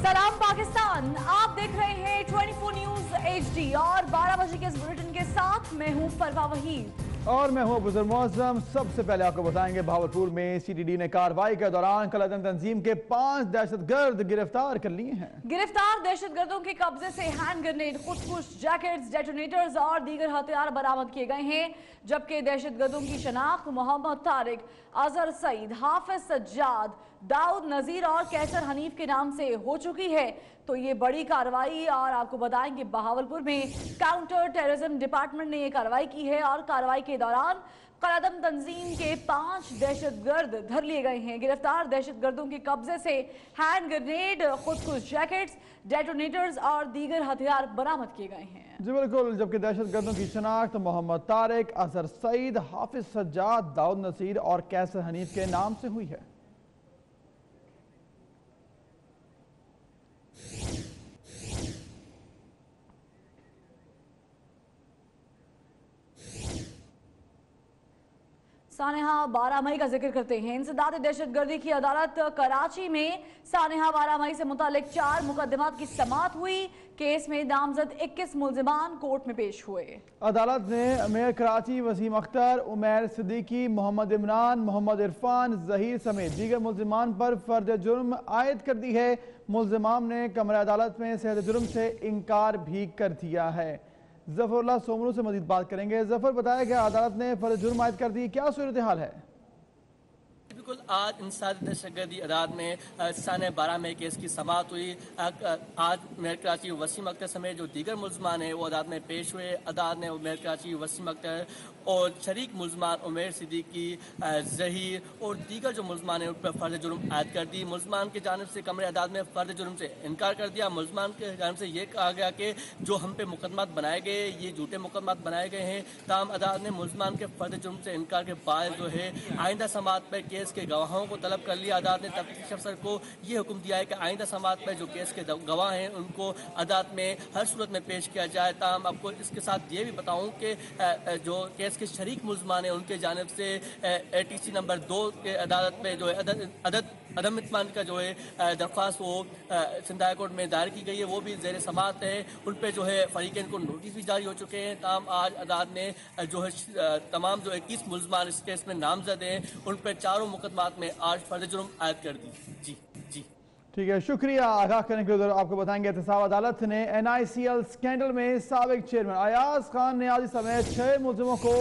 सलाम पाकिस्तान, आप देख रहे हैं 24 न्यूज HD और 12 बजे के इस बुलेटिन के साथ मैं हूं परवा वहीद और मैं हूं बुजुर्ग मौसम। सबसे पहले आपको बताएंगे भावलपुर में CTD ने कार्रवाई के दौरान कलादम तंजीम के 5 दहशतगर्द गिरफ्तार कर लिए हैं। गिरफ्तार दहशतगर्दों के कब्जे से हैंड ग्रेनेड, खुदकुश जैकेट्स, डेटोनेटर्स और दीगर हथियार बरामद किए गए हैं, जबकि दहशतगर्दों की शनाख्त मोहम्मद तारिक, अजहर सईद, हाफिज सज्जाद, दाऊद नजीर और कैसर हनीफ के नाम से हो चुकी है। तो ये बड़ी कार्रवाई, और आपको बताएं कि बहावलपुर में काउंटर टेररिज्म डिपार्टमेंट ने ये कार्रवाई की है और कार्रवाई के दौरान कलादम तंजीम के 5 दहशतगर्द धर लिए गए हैं। गिरफ्तार दहशतगर्दों के कब्जे से हैंड ग्रेनेड, खुदकुश जैकेट्स, डेटोनेटर्स और दीगर हथियार बरामद किए गए हैं। जी बिल्कुल, जबकि दहशतगर्दों की शनाख्त मोहम्मद तारिक, अजहर सईद, हाफिज सज्जाद, दाऊद नसीर और कैसर हनीफ के नाम से हुई है। सानेहा 12 मई का जिक्र करते हैं। इंसदाद दहशतगर्दी की अदालत कराची में सानेहा 12 मई से मुतालिक 4 मुकदमात की समाअत हुई। केस में नामजद 21 मुल्जिमान कोर्ट में पेश हुए। अदालत ने मेयर कराची वसीम अख्तर, उमैर सिद्दीकी, मोहम्मद इमरान, मोहम्मद इरफान, जहीर समेत दीगर मुल्जिमान पर फर्द जुर्म आयद कर दी है। मुल्जिमान ने कमरा अदालत में सेहत जुर्म से इनकार भी कर दिया है। जफरुल्लाह सोमरू से मजीद बात करेंगे। जफर, बताया गया अदालत ने फर्ज जुर्म आयद कर दी, क्या सूरत हाल है? बिल्कुल, आज इंसदाद दहशतगर्दी अदालत में साने 12 मई केस की समाअत हुई। आज मेयर कराची वसीम अख्तर समेत जो दीगर मुल्ज़मान हैं वो अदालत में पेश हुए। अदालत ने मेयर कराची वसीम अख्तर और शरीक मुल्ज़मान उमैर सिद्दीकी, ज़हीर और दीगर जो मुल्ज़मान हैं उन पर फ़र्ज़ जुर्म आयद कर दी। मुल्ज़मान की जानिब से कमरे अदालत में फ़र्ज़ जुर्म से इनकार कर दिया। मुल्ज़मान की जानिब से ये कहा गया कि जो हम पे मुकदमात बनाए गए ये झूठे मुकदमात बनाए गए हैं। ताहम अदालत ने मुल्ज़मान के फ़र्ज़ जुर्म से इनकार के बाद जो है आइंदा समाअत पर केस के गवाहों को तलब कर लिया। अदालत ने तफ्तीश अफसर को ये हुक्म दिया है कि आइंदा समाअत में जो केस के गवाह हैं उनको अदालत में हर सूरत में पेश किया जाए। ताहम आपको इसके साथ ये भी बताऊं कि जो केस के शरीक मुल्ज़मान हैं उनके जानिब से ATC नंबर 2 के अदालत में जो है अदम इत्मीनान का जो है दरख्वास्त वो सिंध हाई कोर्ट में दायर की गई है, वो भी ज़ेर समाअत है। उन पर जो है फरीक़ैन को नोटिस भी जारी हो चुके हैं। ताहम आज अदालत ने जो है तमाम जो 21 मुल्ज़मान इस केस में नामजद हैं उन पर चारों मुकदमात में आज फर्ज जुर्म आयद कर दी। जी जी ठीक है, शुक्रिया आगाह करने के लिए। आपको बताएंगे एहतसाब अदालत ने NICL स्कैंडल में साबिक चेयरमैन अयाज खान नियाज़ी समेत 6 मुल्जिमों को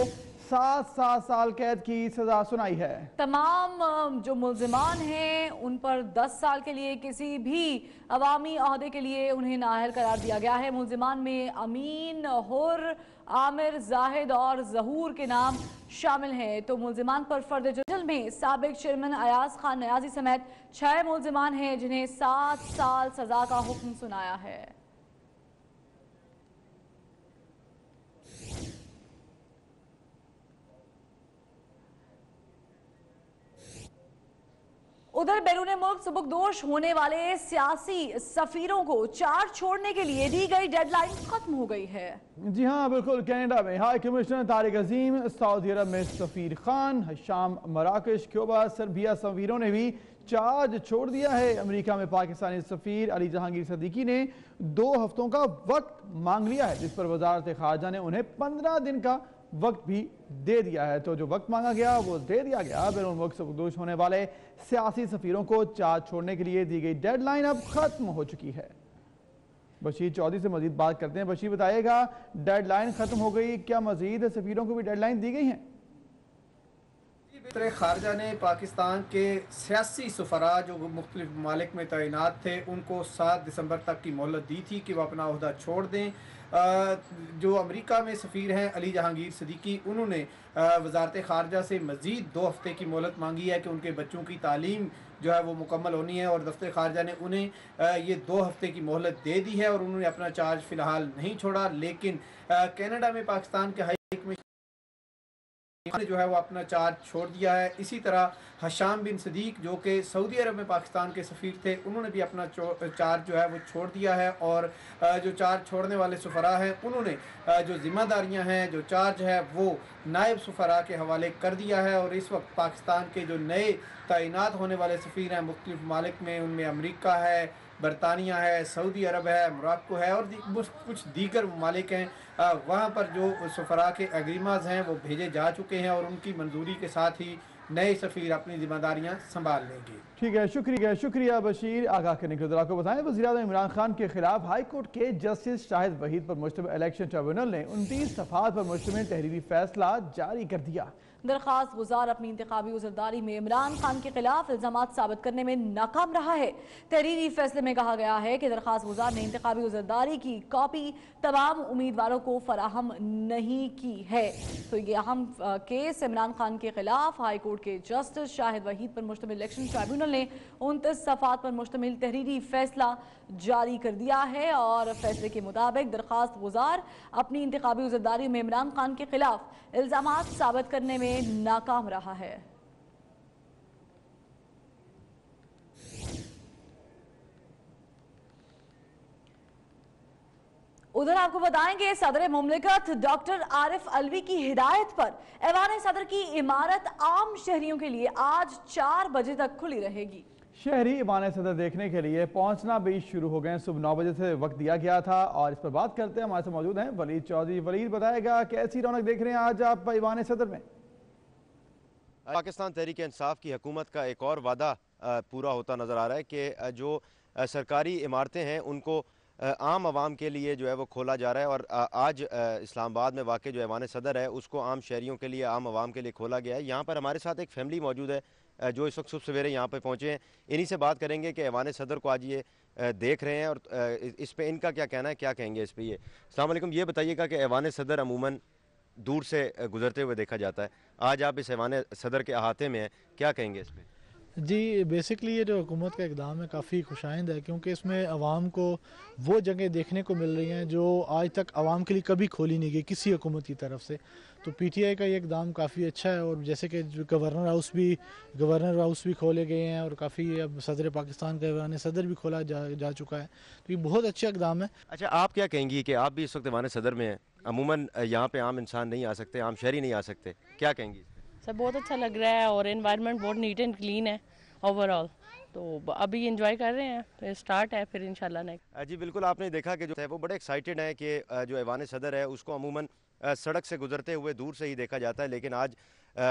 7 साल कैद की सजा सुनाई है। तमाम जो मुल्जिमान हैं उन पर 10 साल के लिए किसी भी अवामी अहदे के लिए उन्हें नाअहल करार दिया गया है। मुल्जिमान में अमीन, हुर, आमिर, जाहिद और जहूर के नाम शामिल हैं। तो मुल्जिमान पर फर्द जुर्म में साबिक चेयरमैन अयाज खान नियाज़ी समेत 6 मुल्जिमान हैं जिन्हें 7 साल सजा का हुक्म सुनाया है। उधर बैरून मुल्क सुबुकदोश होने वाले सियासी सफीरों को चार्ज छोड़ने के लिए दी गई डेडलाइन खत्म हो गई है। जी हाँ बिल्कुल, कनाडा में हाई कमिश्नर तारिक अजीम, सऊदी अरब में सफीर खान, शाम, मराकश, क्यूबा, सर्बिया सफीरों ने भी चार्ज छोड़ दिया है। अमेरिका में पाकिस्तानी सफीर अली जहांगीर सदीकी ने 2 हफ्तों का वक्त मांग लिया है, जिस पर वजारत खारजा ने उन्हें 15 दिन का वक्त भी दे दिया है। तो जो वक्त मांगा गया वो दे दिया गया। बैरून मुल्क सुबुकदोश होने वाले सियासी सफीरों को चार्ज छोड़ने के लिए दी गई डेडलाइन अब खत्म हो चुकी है। बशीर चौधरी से मजीद बात करते हैं। बशीर, बताइएगा, डेडलाइन खत्म हो गई, क्या मजीद सफीरों को भी डेडलाइन दी गई है? खारजा ने पाकिस्तान के सियासी सफरा जो मुख्तलिफ ममालिक में तैनात थे उनको 7 दिसंबर तक की मोहलत दी थी कि वह अपना ओहदा छोड़ दें। जो अमेरिका में सफ़ीर हैं अली जहांगीर सदीकी, उन्होंने वजारत खारजा से मज़ीद 2 हफ्ते की मोहलत मांगी है कि उनके बच्चों की तालीम जो है वो मुकम्मल होनी है, और दफ्तर खारजा ने उन्हें ये 2 हफ्ते की मोहलत दे दी है और उन्होंने अपना चार्ज फ़िलहाल नहीं छोड़ा। लेकिन कनाडा में पाकिस्तान के हाई कमिश्नर ने जो है वो अपना चार्ज छोड़ दिया है। इसी तरह हशाम बिन सदीक जो कि सऊदी अरब में पाकिस्तान के सफ़ीर थे, उन्होंने भी अपना चार्ज जो है वो छोड़ दिया है। और जो चार्ज छोड़ने वाले सफ़रा हैं उन्होंने जो ज़िम्मेदारियां हैं, जो चार्ज है वो नायब सफ़रा के हवाले कर दिया है। और इस वक्त पाकिस्तान के जो नए तैनात होने वाले सफ़ीर हैं मुख्तलिफ ममालिक में, उनमें अमेरिका है, बरतानिया है, सऊदी अरब है, मोरक्को है और कुछ दीगर ममालिक हैं। वहाँ पर जो सफ़रा के एग्रीमेंट्स हैं वो भेजे जा चुके हैं और उनकी मंजूरी के साथ ही नए सफ़ीर अपनी जिम्मेदारियाँ संभाल लेंगे। ठीक है, शुक्रिया बशीर आगाह करने के लिए। आपको बताएं, वज़ीर-ए-आज़म इमरान खान के खिलाफ हाई कोर्ट के जस्टिस शाहिद वहीद पर मुश्तमिल इलेक्शन ट्रिब्यूनल ने 29 सफ़ात पर मुश्तमिल तहरीरी फैसला जारी कर दिया। दरख्वास्त गुजार अपनी इंतखाबी उज़रदारी में इमरान खान के खिलाफ इल्ज़ामात साबित करने में नाकाम रहा है। तहरीरी फैसले में कहा गया है कि दरख्वास्त गुजार ने इंतखाबी उज़रदारी की कॉपी तमाम उम्मीदवारों को फराहम नहीं की है। तो ये अहम केस इमरान खान के खिलाफ हाई कोर्ट के जस्टिस शाहिद वहीद पर मुश्तमिल इलेक्शन ट्रिब्यूनल ने 29 सफ़ात पर मुश्तमिल तहरीरी फैसला जारी कर दिया है और फैसले के मुताबिक दरख्वास्त गुजार अपनी इंतखाबी उज़रदारी में इमरान खान के खिलाफ इल्ज़ामात साबित करने में नाकाम रहा है। उधर आपको बताएंगे, सदर मुमलिकत डॉक्टर आरिफ अलवी की हिदायत पर ऐवान सदर की इमारत आम शहरियों के लिए आज 4 बजे तक खुली रहेगी। शहरी ईवान सदर देखने के लिए पहुंचना भी शुरू हो गए। सुबह 9 बजे से वक्त दिया गया था और इस पर बात करते हैं, हमारे साथ मौजूद हैं वलीद चौधरी। वलीद, बताएगा कैसी रौनक देख रहे हैं आज आप ईवान सदर में? पाकिस्तान तहरीक इंसाफ की हुकूमत का एक और वादा पूरा होता नज़र आ रहा है कि जो सरकारी इमारतें हैं उनको आम आवाम के लिए जो है वो खोला जा रहा है। और आज इस्लामाबाद में वाक़ जो ऐवान सदर है उसको आम शहरियों के लिए, आम आवाम के लिए खोला गया है। यहाँ पर हमारे साथ एक फैमिली मौजूद है जो इस वक्त सुबह सवेरे यहाँ पे पहुँचे हैं। इन्हीं से बात करेंगे कि ऐवान सदर को आज ये देख रहे हैं और इस पे इनका क्या कहना है, क्या कहेंगे इस पे। ये अस्सलाम वालेकुम, ये बताइएगा कि ऐवान सदर अमूमन दूर से गुजरते हुए देखा जाता है, आज आप इस ऐवान सदर के अहाते में हैं, क्या कहेंगे इस पे? जी, बेसिकली ये जो हुकूमत का इक़दाम है काफ़ी खुशाइंद है, क्योंकि इसमें आवाम को वो जगह देखने को मिल रही हैं जो आज तक आवाम के लिए कभी खोली नहीं गई किसी हुकूमत की तरफ से। तो पीटीआई का ये इक़दाम काफ़ी अच्छा है और जैसे कि गवर्नर हाउस भी खोले गए हैं और काफ़ी अब सदर पाकिस्तान का ऐवान सदर भी खोला जा चुका है। तो ये बहुत अच्छा इक़दाम है। अच्छा, आप क्या कहेंगी कि आप भी इस वक्त ऐवान सदर में हैं, अमूमन यहाँ पे आम इंसान नहीं आ सकते, आम शहरी नहीं आ सकते, क्या कहेंगी? सर बहुत अच्छा लग रहा है और एनवायरनमेंट बहुत नीट एंड क्लीन है ओवरऑल, तो अभी एंजॉय कर रहे हैं, तो स्टार्ट है फिर इंशाल्लाह नेक्स्ट। जी बिल्कुल, आपने देखा कि जो है वो बड़े एक्साइटेड हैं कि जो ऐवान सदर है उसको अमूमन सड़क से गुजरते हुए दूर से ही देखा जाता है, लेकिन आज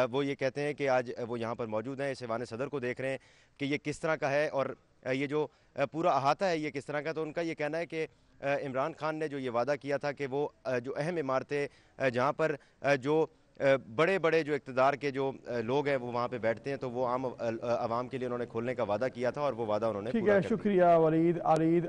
वो ये कहते हैं कि आज वो यहाँ पर मौजूद हैं, इस ऐवान सदर को देख रहे हैं कि ये किस तरह का है और ये जो पूरा अहाता है ये किस तरह का। तो उनका ये कहना है कि इमरान खान ने जो ये वादा किया था कि वो जो अहम इमारतें जहाँ पर जो बड़े बड़े जो इक़्तिदार के जो लोग हैं वो वहाँ पे बैठते हैं, तो वो आम आवाम के लिए उन्होंने खोलने का वादा किया था और वो वादा उन्होंने ठीक है, शुक्रिया वलीद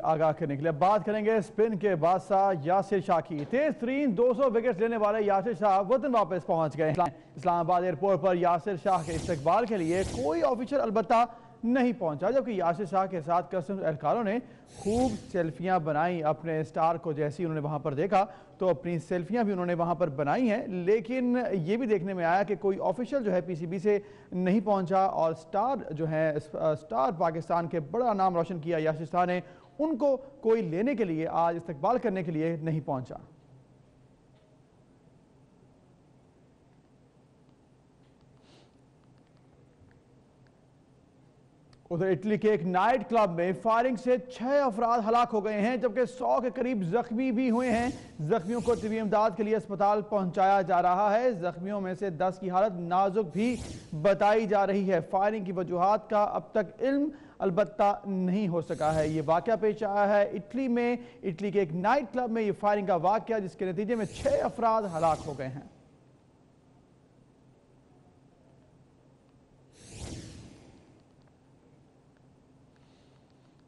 आगाह करने के लिए। बात करेंगे स्पिन के बादशाह यासिर शाह की। तेज तरीन 200 विकेट लेने वाले यासिर शाह वतन वापस पहुंच गए। इस्लामाबाद एयरपोर्ट पर यासिर शाह के इस्तकबाल के लिए कोई ऑफिशियल अलबत्ता नहीं पहुंचा, जबकि यासिर शाह के साथ कस्टम्स एहलकारों ने खूब सेल्फियां बनाई। अपने स्टार को जैसे ही उन्होंने वहां पर देखा तो अपनी सेल्फियां भी उन्होंने वहां पर बनाई हैं, लेकिन ये भी देखने में आया कि कोई ऑफिशियल जो है पीसीबी से नहीं पहुंचा और स्टार जो है स्टार पाकिस्तान के बड़ा नाम रोशन किया यासिर शाह ने, उनको कोई लेने के लिए आज इस्तकबाल करने के लिए नहीं पहुंचा। उधर इटली के एक नाइट क्लब में फायरिंग से 6 अफराद हलाक हो गए हैं, जबकि 100 के करीब जख्मी भी हुए हैं। जख्मियों को तिबी इमदाद के लिए अस्पताल पहुंचाया जा रहा है। जख्मियों में से 10 की हालत नाजुक भी बताई जा रही है। फायरिंग की वजूहात का अब तक इल्म अलबत्ता नहीं हो सका है। ये वाकया पेश आया है इटली में, इटली के एक नाइट क्लब में ये फायरिंग का वाकया, जिसके नतीजे में 6 अफराद हलाक हो गए हैं।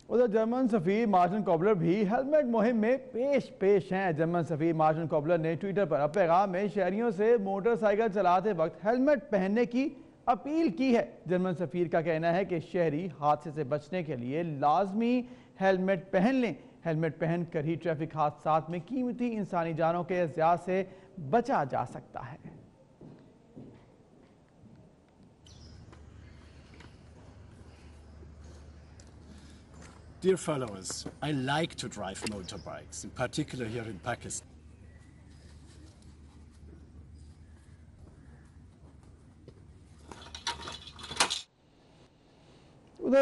उधर जर्मन सफीर मार्टिन कॉबलर भी हेलमेट मुहिम में पेश हैं। जर्मन सफीर मार्टिन कॉबलर ने ट्विटर पर अपने पैगाम में शहरियों से मोटरसाइकिल चलाते वक्त हेलमेट पहनने की अपील की है। जर्मन सफीर का कहना है कि शहरी हादसे से बचने के लिए लाजमी हेलमेट पहन लें। हेलमेट पहनकर ही ट्रैफिक हादसात में कीमती इंसानी जानों के ज़िया से बचा जा सकता है। Dear followers, I like to drive motorbikes, in particular here in Pakistan.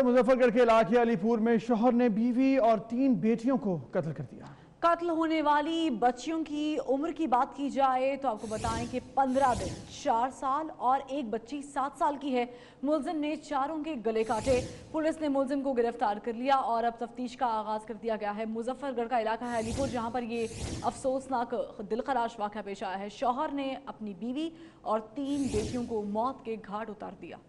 Muzaffargarh के इलाके अलीपुर में शौहर ने बीवी और 3 बेटियों को कत्ल कर दिया। कत्ल होने वाली बच्चियों की उम्र की बात की जाए तो आपको बताएं कि 15 दिन, 4 साल और एक बच्ची 7 साल की है। मुलजिम ने चारों के गले काटे। पुलिस ने मुलजिम को गिरफ्तार कर लिया और अब तफ्तीश का आगाज कर दिया गया है। मुजफ्फरगढ़ का इलाका है अलीपुर, जहां पर ये अफसोसनाक दिलखराश वाक़या पेश आया है। शौहर ने अपनी बीवी और 3 बेटियों को मौत के घाट उतार दिया।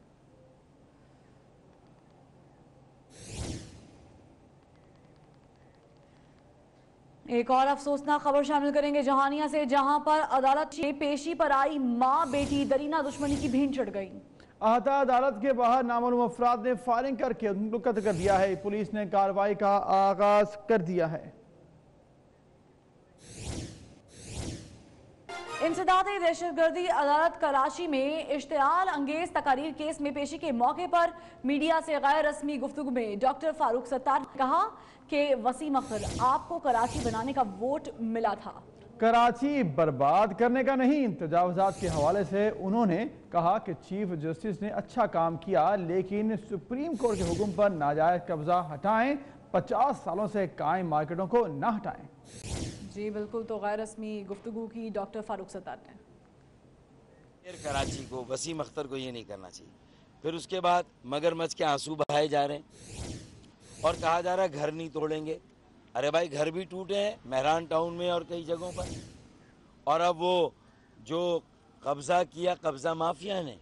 एक और अफसोसनाक खबर शामिल करेंगे जहानिया से, जहां पर अदालत में पेशी पर आई मां बेटी दरीना दुश्मनी की भीड़ चढ़ गई। आहता अदालत के बाहर नामालूम अफराद ने फायरिंग करके उनको कत्ल कर दिया है। पुलिस ने कार्रवाई का आगाज कर दिया है। इंसदादी दहशतगर्दी अदालत कराची में इश्तियाल अंगेज तकारीर केस में पेशी के मौके पर मीडिया से गैर रस्मी गुफ्तगू में डॉक्टर फारूक सत्तार ने कहा कि वसीम अख्तर, आपको कराची बनाने का वोट मिला था, कराची बर्बाद करने का नहीं। तजावुजात के हवाले से उन्होंने कहा कि चीफ जस्टिस ने अच्छा काम किया, लेकिन सुप्रीम कोर्ट के हुक्म पर नाजायज कब्जा हटाएं, 50 सालों से कायम मार्केटों को ना हटाएं। जी बिल्कुल, तो गैर रस्मी गुफ्तगू की डॉक्टर फारूक सत्तार ने। फिर कराची को, वसीम अख्तर को ये नहीं करना चाहिए। फिर उसके बाद मगरमच्छ के आंसू बहाए जा रहे हैं और कहा जा रहा है घर नहीं तोड़ेंगे। अरे भाई, घर भी टूटे हैं मेहरान टाउन में और कई जगहों पर। और अब वो जो कब्जा किया कब्जा माफिया ने,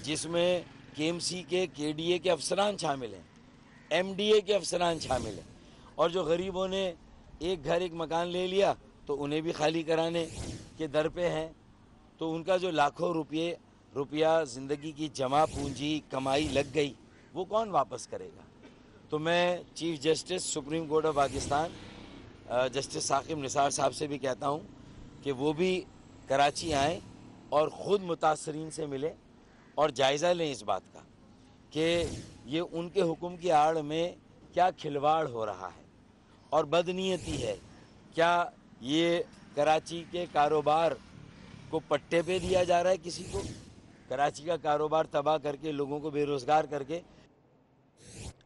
जिसमें केएमसी के केडीए के अफसरान शामिल हैं, एमडीए के अफसरान शामिल हैं, और जो गरीबों ने एक घर एक मकान ले लिया तो उन्हें भी खाली कराने के दर पे हैं, तो उनका जो लाखों रुपया ज़िंदगी की जमा पूंजी कमाई लग गई, वो कौन वापस करेगा। तो मैं chief justice supreme court of Pakistan justice Saqib Nisar साहब से भी कहता हूँ कि वो भी कराची आएँ और ख़ुद मुतासरीन से मिलें और जायज़ा लें इस बात का कि ये उनके हुक्म की आड़ में क्या खिलवाड़ हो रहा है और बदनीयती है। क्या ये कराची के कारोबार को पट्टे पे दिया जा रहा है किसी को, कराची का कारोबार तबाह करके लोगों को बेरोज़गार करके।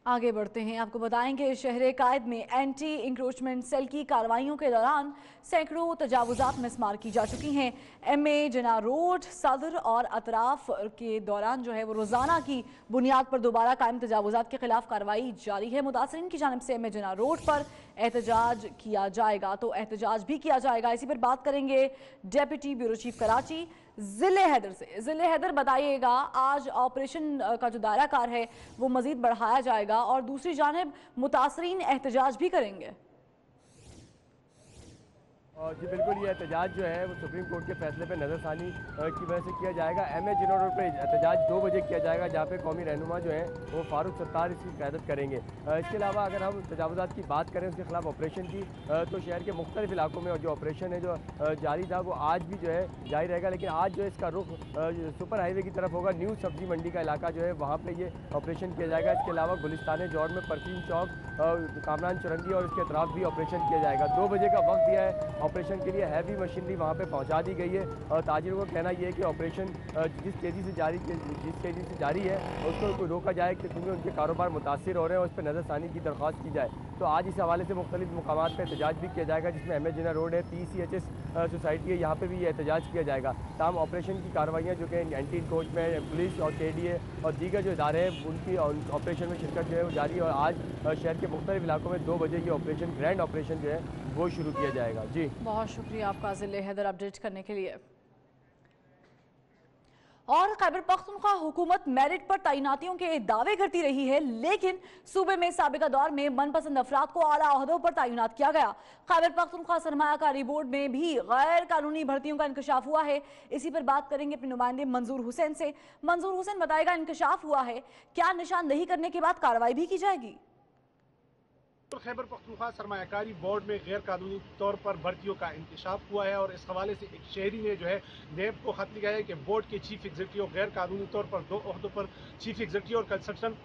आगे बढ़ते हैं, आपको बताएंगे शहर कायद में एंटी इंक्रोचमेंट सेल की कार्रवाइयों के दौरान सैकड़ों तजावुजात मिसमार की जा चुकी हैं। एमए जना रोड, सदर और अतराफ के दौरान जो है वो रोज़ाना की बुनियाद पर दोबारा कायम तजावुजात के खिलाफ कार्रवाई जारी है। मुतासरीन की जानिब से एमए जना रोड पर एहतजाज किया जाएगा, तो एहतजाज भी किया जाएगा। इसी पर बात करेंगे डेप्यूटी ब्यूरो चीफ कराची ज़िले हैदर से। ज़िले हैदर, बताइएगा आज ऑपरेशन का जो दायरा कार है वो मज़ीद बढ़ाया जाएगा और दूसरी जानिब मुतासरीन एहतजाज भी करेंगे। जी बिल्कुल, ये एहतजाज जो है वो सुप्रीम कोर्ट के फैसले पे नज़रसानी की वजह से किया जाएगा। एमए जिनो रोड पे एहतजाज 2 बजे किया जाएगा, जहाँ पे कौमी रहनुमा जो है वो फारूक सत्तार इसकी क़यादत करेंगे। इसके अलावा अगर हम तजावुज़ात की बात करें उसके खिलाफ ऑपरेशन की, तो शहर के मुख्तलिफ इलाकों में जो ऑपरेशन है जो जारी था वो आज भी जो है जारी रहेगा, लेकिन आज जो है इसका रुख सुपर हाईवे की तरफ होगा। न्यू सब्जी मंडी का इलाका जो है वहाँ पर ये ऑपरेशन किया जाएगा। इसके अलावा गुलिस्तान जौहर में परवीन चौक, कामरान चुरंगी और उसके अतराफ भी ऑपरेशन किया जाएगा। 2 बजे का वक्त दिया है ऑपरेशन के लिए। हैवी मशीनरी वहाँ पे पहुँचा दी गई है और ताजिरों का कहना ये है कि ऑपरेशन जिस तेज़ी से जारी है उसको रोका जाए कि क्योंकि उनके कारोबार मुतासिर हो रहे हैं और उस पर नज़रसानी की दरख्वास्त की जाए। तो आज इस हवाले से मुख्तलिफ मुकामात पर एहतजाज भी किया जाएगा, जिसमें एमए जिना रोड है, PCHS सोसाइटी है, यहाँ पर भी ये एहतजाज किया जाएगा। तमाम ऑपरेशन की कार्रवाइयाँ जो कि एंटी इंक्रोचमेंट, पुलिस और KDA और दीगर जो इदारे हैं उनकी ऑपरेशन में शिरकत जो है वो जारी है और आज शहर के मुख्तलिफ इलाकों में 2 बजे ये ऑपरेशन, ग्रैंड ऑपरेशन जो है वो शुरू किया जाएगा। जी बहुत शुक्रिया आपका ज़िले हैदर अपडेट करने के लिए। और खैबर पख्तूनख्वा हुकूमत मेरिट पर तैनातियों के दावे करती रही है, लेकिन सूबे में साबिका दौर में मनपसंद अफराद को आला ओहदों पर तैनात किया गया। खैबर पख्तूनख्वा सरमायाकारी बोर्ड में भी गैर कानूनी भर्तियों का इंकशाफ हुआ है। इसी पर बात करेंगे अपने नुमाइंदे मंजूर हुसैन से। मंजूर हुसैन, बताएगा इंकशाफ हुआ है, क्या निशानदेही करने के बाद कार्रवाई भी की जाएगी? खैबर पख्तूनख्वा सरमायाकारी बोर्ड में गैर कानूनी तौर पर भर्तियों का इंकशाफ हुआ है और इस हवाले से एक शहरी ने जो है नेब को खत लिखा है कि बोर्ड के चीफ एग्जीक्यूटिव गैर कानूनी तौर पर 2 ओहदों पर चीफ एग्जीक्यूटिव और कंसल्टेंट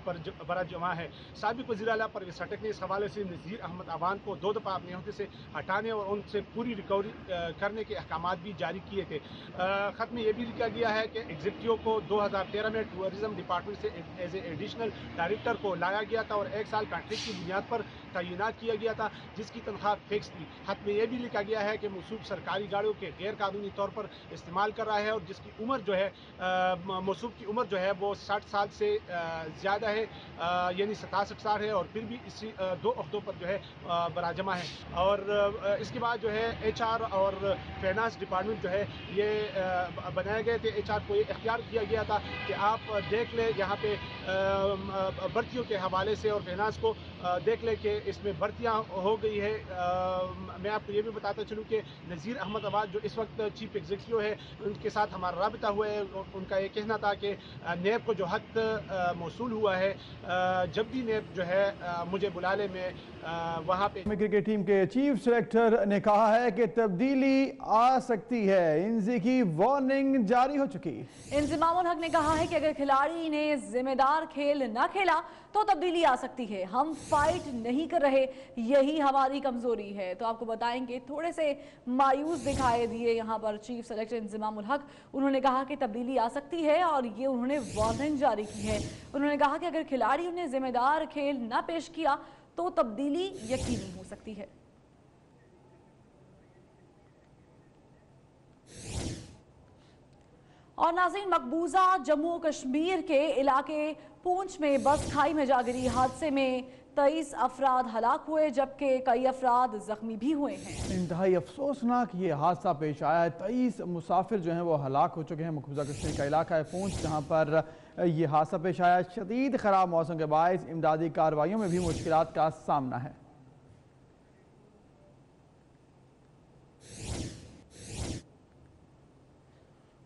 पर बरा जमा है। साबिक वज़ीर आला परवेज़ खटक ने इस हवाले से नज़ीर अहमद अवान को 2 दफ़ा अपने अहदे से हटाने और उनसे पूरी रिकवरी करने के अहकामात भी जारी किए थे। खत में यह भी लिखा गया है कि एग्जीक्यूटिव को 2013 में टूरिज्म डिपार्टमेंट से एज ए एडिशनल डायरेक्टर को लाया गया था और 1 साल कॉन्ट्रैक्ट की बुनियाद पर तैनात किया गया था, जिसकी तनख्वाह फिक्स थी। खत में यह भी लिखा गया है कि मौसूफ सरकारी गाड़ियों के गैर कानूनी तौर पर इस्तेमाल कर रहा है और जिसकी उम्र जो है मौसूफ की उम्र जो है वो 60 साल से ज़्यादा है, यानी 67 साल है और फिर भी इसी 2 ओहदों पर जो है बराजमा है। और इसके बाद जो है HR और फाइनेंस डिपार्टमेंट जो है ये बनाए गए थे। HR को ये इख्तियार दिया गया था कि आप देख लें यहाँ पे भर्तियों के हवाले से और फाइनेंस को देख लें कि इसमें भर्तियाँ हो गई है। मैं आपको ये भी बताता चलूँ कि नज़ीर अहमद अवान जो इस वक्त चीफ एग्जीक्यूटिव है, उनके साथ हमारा राबिता हुआ है। उनका ये कहना था कि नेब को जो हक मौसूल हुआ है, जब भी नेब जो है मुझे बुला ले मैं वहाँ पे। क्रिकेट टीम के चीफ सेलेक्टर ने कहा है कि तब्दीली आ सकती है। इंजी की वार्निंग जारी हो चुकी। इंजिमामुल हक ने कहा है कि अगर खिलाड़ी ने जिम्मेदार खेल न खेला तो तब्दीली आ सकती है। हम फाइट नहीं कर रहे, यही हमारी कमजोरी है। तो आपको बताएंगे, थोड़े से मायूस दिखाई दिए यहाँ पर चीफ सेलेक्टर इंजिमामुल हक। उन्होंने कहा कि तब्दीली आ सकती है और ये उन्होंने वार्निंग जारी की है। उन्होंने कहा कि अगर खिलाड़ियों ने जिम्मेदार खेल न पेश किया तो तब्दीली यकीनी हो सकती है। और नाज़रीन, मकबूजा जम्मू कश्मीर के इलाके पूंछ में बस खाई में जा गिरी हादसे में 23 अफराद हलाक हुए जबकि कई अफराद जख्मी भी हुए हैं। इंतहाई अफसोसनाक ये हादसा पेश आया है। 23 मुसाफिर जो हैं वो हलाक हो चुके हैं। मकबूजा कश्मीर का इलाका है पूंछ, जहाँ पर ये हादसा पेश आया। शदीद ख़राब मौसम के बायस इमदादी कार्रवाइयों में भी मुश्किलात का सामना है।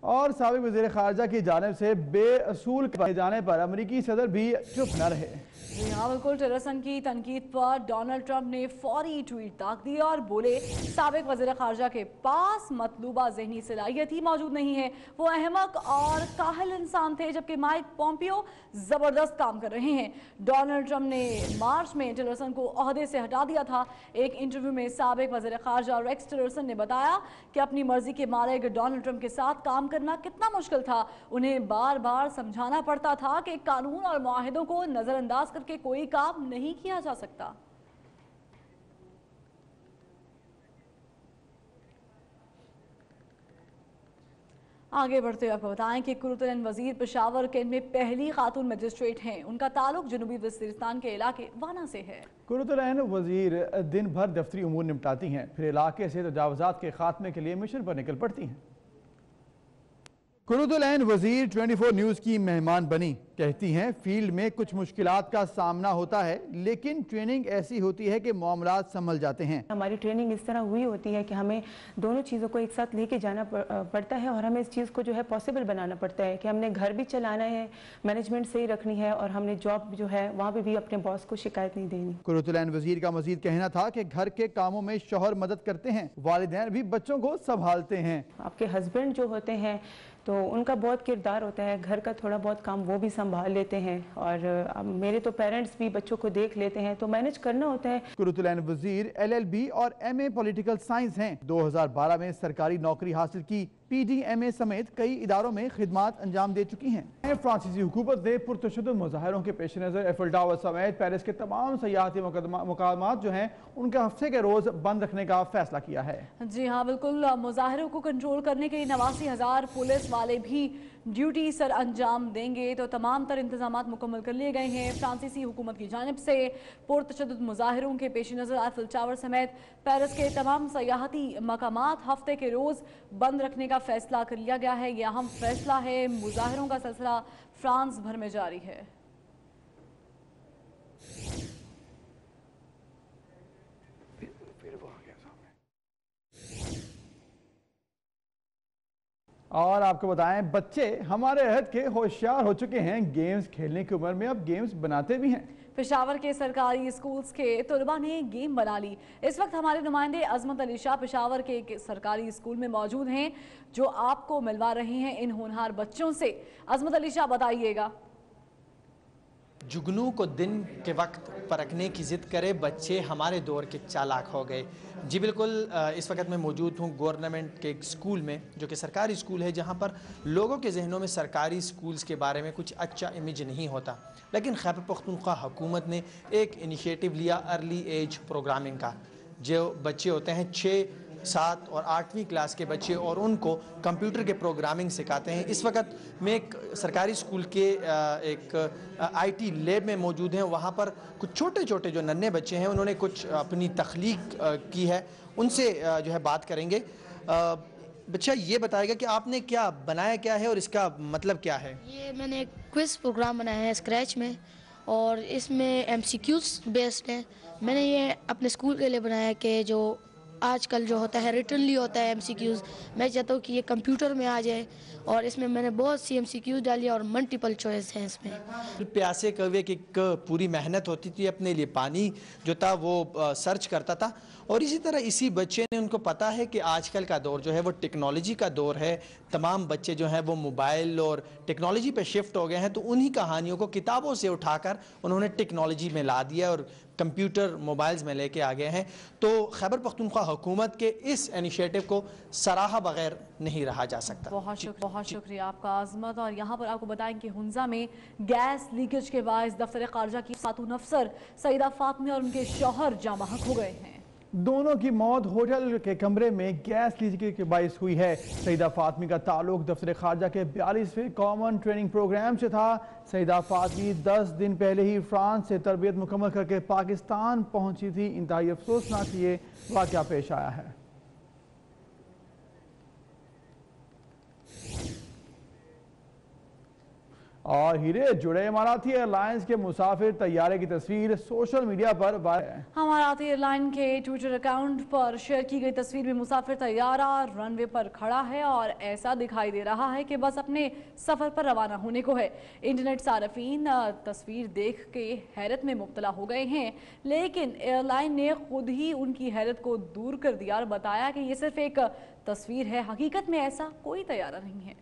और साबिक वज़ीर ख़ारजा की जानिब से बेअसूल कहे जाने पर अमरीकी सदर भी चुप न रहे। जी हाँ बिल्कुल, टिलरसन की तनकीद पर डोनाल्ड ट्रंप ने फौरी ट्वीट दाग दिया और बोले साबिक वज़ीर ख़ारजा के पास मतलूबा ज़हनी सलाहियत ही मौजूद नहीं है, वो अहमक और काहिल इंसान थे, जबकि माइक पॉम्पियो ज़बरदस्त काम कर रहे हैं। डोनाल्ड ट्रंप ने मार्च में टिलरसन को ओहदे से हटा दिया था। एक इंटरव्यू में साबिक वज़ीर ख़ारजा रेक्स टिलरसन ने बताया कि अपनी मर्जी के मालिक डोनाल्ड ट्रंप के साथ काम करना कितना मुश्किल था। उन्हें बार बार समझाना पड़ता था कि कानून और मुआहिदों को नज़रअंदाज करके कोई काम नहीं किया जा सकता। आगे बढ़ते हुए आपको बताएं कि कुरुतुल वजीर पेशावर कैंट में पहली खातून मजिस्ट्रेट हैं। उनका ताल्लुक जनूबी वज़ीरिस्तान के इलाके वाना से है। कुरुतुल वजीर दिन भर दफ्तरी उमूर निपटाती हैं, फिर इलाके से तजावुज़ात के खात्मे के लिए मिशन पर निकल पड़ती हैं। कुरुतुल वजीर 24 न्यूज़ की मेहमान बनी। कहती हैं फील्ड में कुछ मुश्किलात का सामना होता है, लेकिन ट्रेनिंग ऐसी होती है कि मामलात संभल जाते हैं। हमारी ट्रेनिंग इस तरह हुई होती है कि हमें दोनों चीज़ों को एक साथ लेके जाना पड़ता है और हमें इस चीज़ को जो है पॉसिबल बनाना पड़ता है कि हमने घर भी चलाना है, मैनेजमेंट सही रखनी है और हमने जॉब जो है वहाँ पे भी अपने बॉस को शिकायत नहीं देनी। कुरुतुल वजीर का मजीद कहना था कि घर के कामों में शौहर मदद करते हैं, वालिदैन भी बच्चों को संभालते हैं। आपके हस्बैंड जो होते हैं तो उनका बहुत किरदार होता है, घर का थोड़ा बहुत काम वो भी संभाल लेते हैं और मेरे तो पेरेंट्स भी बच्चों को देख लेते हैं, तो मैनेज करना होता है। कुरुतुल वजीर LLB और MA पॉलिटिकल साइंस हैं। 2012 में सरकारी नौकरी हासिल की। PDMA समेत कई इदारों में खिदमात अंजाम दे चुकी हैं। फ्रांसीसी हुकूमत ने पुरतशद्दुद मुजाहिरों के पेश नज़र एफिल टावर समेत पेरिस के तमाम सयाहती मुकामात जो हैं उनका हफ्ते के रोज बंद रखने का फैसला किया है। जी हाँ बिल्कुल, मुजाहिरों को कंट्रोल करने के लिए 89,000 पुलिस वाले भी ड्यूटी सर अंजाम देंगे। तो तमाम तर इंतजाम मुकम्मल कर लिए गए हैं फ्रांसीसी हुकूमत की जानिब से। पुरतशद्दुद मुजाहिरों के पेश नज़र एफिल टावर समेत पेरिस के तमाम सयाहती मकामात हफ्ते के रोज़ बंद रखने का फैसला कर लिया गया है। यह अहम फैसला है। मुजाहिरों का सिलसिला फ्रांस भर में जारी है। और आपको बताएं, बच्चे हमारे अहद के होशियार हो चुके हैं। गेम्स खेलने की उम्र में अब गेम्स बनाते भी हैं। पेशावर के सरकारी स्कूल्स के तलबा ने गेम बना ली। इस वक्त हमारे नुमाइंदे अजमत अली शाह पेशावर के एक सरकारी स्कूल में मौजूद हैं, जो आपको मिलवा रहे हैं इन होनहार बच्चों से। अजमत अली शाह, बताइएगा। जुगनू को दिन के वक्त परखने की ज़िद करे बच्चे हमारे दौर के चालाक हो गए। जी बिल्कुल, इस वक्त मैं मौजूद हूँ गवर्नमेंट के एक स्कूल में, जो कि सरकारी स्कूल है, जहाँ पर लोगों के जहनों में सरकारी स्कूल्स के बारे में कुछ अच्छा इमेज नहीं होता। लेकिन खैबर पख्तूनख्वा हुकूमत ने एक इनिशिएटिव लिया अर्ली एज प्रोग्रामिंग का। जो बच्चे होते हैं 6, 7 और 8वीं क्लास के बच्चे, और उनको कंप्यूटर के प्रोग्रामिंग सिखाते हैं। इस वक्त मैं एक सरकारी स्कूल के एक आईटी लैब में मौजूद हैं। वहाँ पर कुछ छोटे छोटे जो नन्हे बच्चे हैं, उन्होंने कुछ अपनी तख्लीक की है, उनसे जो है बात करेंगे। बच्चा ये बताएगा कि आपने क्या बनाया, क्या है और इसका मतलब क्या है? ये मैंने एक क्विज प्रोग्राम बनाया है स्क्रैच में, और इसमें MCQs बेस्ड है। मैंने ये अपने स्कूल के लिए बनाया है कि जो आजकल जो होता है रिटनली होता है MCQs, मैं चाहता हूँ कि ये कंप्यूटर में आ जाए, और इसमें मैंने बहुत सी MCQs डाली और मल्टीपल चॉइस है इसमें। प्यासे कौवे की पूरी मेहनत होती थी, अपने लिए पानी जो था वो सर्च करता था, और इसी तरह इसी बच्चे ने, उनको पता है कि आजकल का दौर जो है वो टेक्नोलॉजी का दौर है। तमाम बच्चे जो हैं वो मोबाइल और टेक्नोलॉजी पे शिफ्ट हो गए हैं, तो उन्हीं कहानियों को किताबों से उठाकर उन्होंने टेक्नोलॉजी में ला दिया और कंप्यूटर मोबाइल्स में लेके आ गए हैं। तो खैबर पख्तूनख्वा हुकूमत के इस इनिशिएटिव को सराहा बगैर नहीं रहा जा सकता। बहुत शुक्रिया आपका आज़मत। और यहाँ पर आपको बताएं कि हुंजा में गैस लीकेज के बायस दफ्तर खारजा की खातून अफसर सईदा फातमी और उनके शौहर जाँ बहक हो गए हैं। दोनों की मौत होटल के कमरे में गैस लीकेज के बायस हुई है। सईदा फातमी का ताल्लुक दफ्तर खारजा के 42वें कॉमन ट्रेनिंग प्रोग्राम से था। सईदा फातमी 10 दिन पहले ही फ्रांस से तरबियत मुकम्मल करके पाकिस्तान पहुंची थी। इंतहाई अफसोसनाक ये वाक़या पेश आया है। और हीरे जुड़े इमाराती एयरलाइंस के मुसाफिर तैयारे की तस्वीर सोशल मीडिया पर वायरल है। इमाराती एयरलाइन के ट्विटर अकाउंट पर शेयर की गई तस्वीर में मुसाफिर तैयारा रनवे पर खड़ा है और ऐसा दिखाई दे रहा है कि बस अपने सफर पर रवाना होने को है। इंटरनेट सार्फिन तस्वीर देख के हैरत में मुब्तला हो गए हैं, लेकिन एयरलाइन ने खुद ही उनकी हैरत को दूर कर दिया और बताया कि ये सिर्फ एक तस्वीर है, हकीकत में ऐसा कोई तैयारा नहीं है।